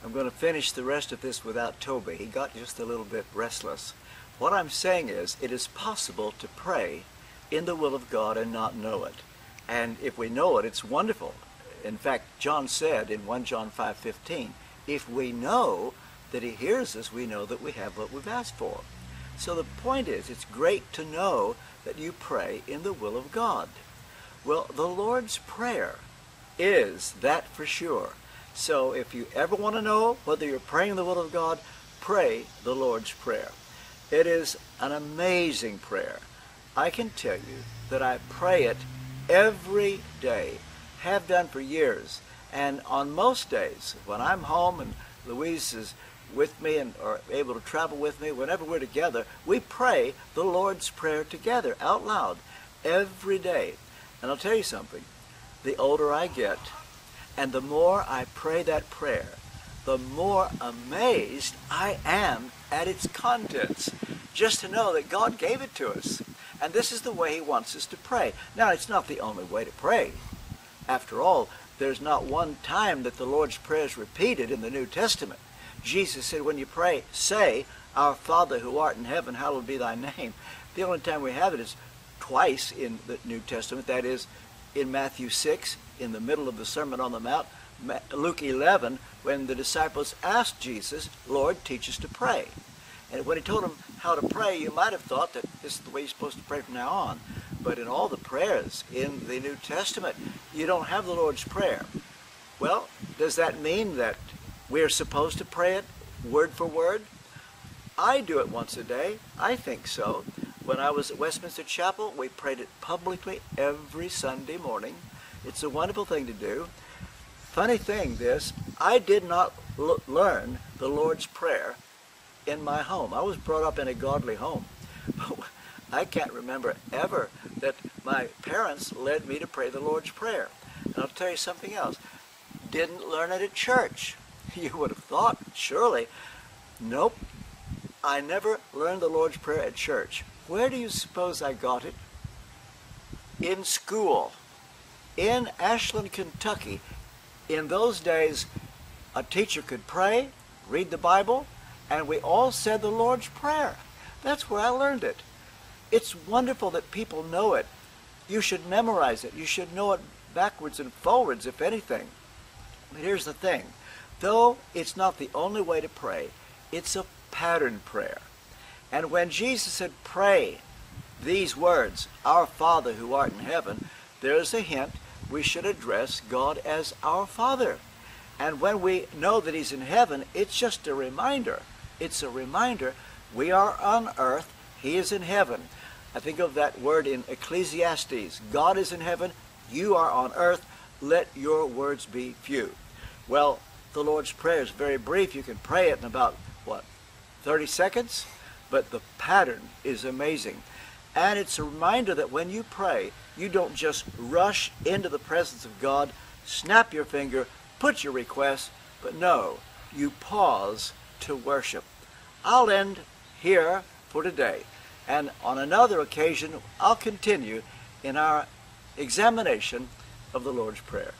I'm going to finish the rest of this without Toby. He got just a little bit restless. What I'm saying is, it is possible to pray in the will of God and not know it. And if we know it, it's wonderful. In fact, John said in 1 John 5:15, if we know that he hears us, we know that we have what we've asked for. So the point is, it's great to know that you pray in the will of God. Well, the Lord's Prayer is that for sure. So if you ever want to know whether you're praying the will of God, pray the Lord's Prayer. It is an amazing prayer. I can tell you that I pray it every day, have done for years. And on most days, when I'm home and Louise is with me and are able to travel with me, whenever we're together, we pray the Lord's Prayer together, out loud, every day. And I'll tell you something, the older I get, and the more I pray that prayer, the more amazed I am at its contents. Just to know that God gave it to us. And this is the way he wants us to pray. Now, it's not the only way to pray. After all, there's not one time that the Lord's Prayer is repeated in the New Testament. Jesus said, when you pray, say, Our Father who art in heaven, hallowed be thy name. The only time we have it is twice in the New Testament. That is in Matthew 6, in the middle of the Sermon on the Mount, Luke 11, when the disciples asked Jesus, Lord, teach us to pray. And when he told them how to pray, you might have thought that this is the way you're supposed to pray from now on. But in all the prayers in the New Testament, you don't have the Lord's Prayer. Well, does that mean that we're supposed to pray it word for word? I do it once a day. I think so. When I was at Westminster Chapel, we prayed it publicly every Sunday morning. It's a wonderful thing to do. Funny thing this, I did not learn the Lord's Prayer in my home. I was brought up in a godly home. I can't remember ever that my parents led me to pray the Lord's Prayer. And I'll tell you something else. Didn't learn it at church. You would have thought, surely. Nope. I never learned the Lord's Prayer at church. Where do you suppose I got it? In school. In Ashland, Kentucky. In those days, a teacher could pray, read the Bible, and we all said the Lord's Prayer. That's where I learned it. It's wonderful that people know it. You should memorize it. You should know it backwards and forwards, if anything. But here's the thing. Though it's not the only way to pray, it's a pattern prayer. And when Jesus said, pray these words, Our Father who art in heaven, there's a hint we should address God as our Father. And when we know that he's in heaven, it's just a reminder. It's a reminder we are on earth, he is in heaven. I think of that word in Ecclesiastes. God is in heaven, you are on earth, let your words be few. Well, the Lord's Prayer is very brief. You can pray it in about, 30 seconds? But the pattern is amazing. And it's a reminder that when you pray, you don't just rush into the presence of God, snap your finger, put your request, but no, you pause to worship. I'll end here for today. And on another occasion, I'll continue in our examination of the Lord's Prayer.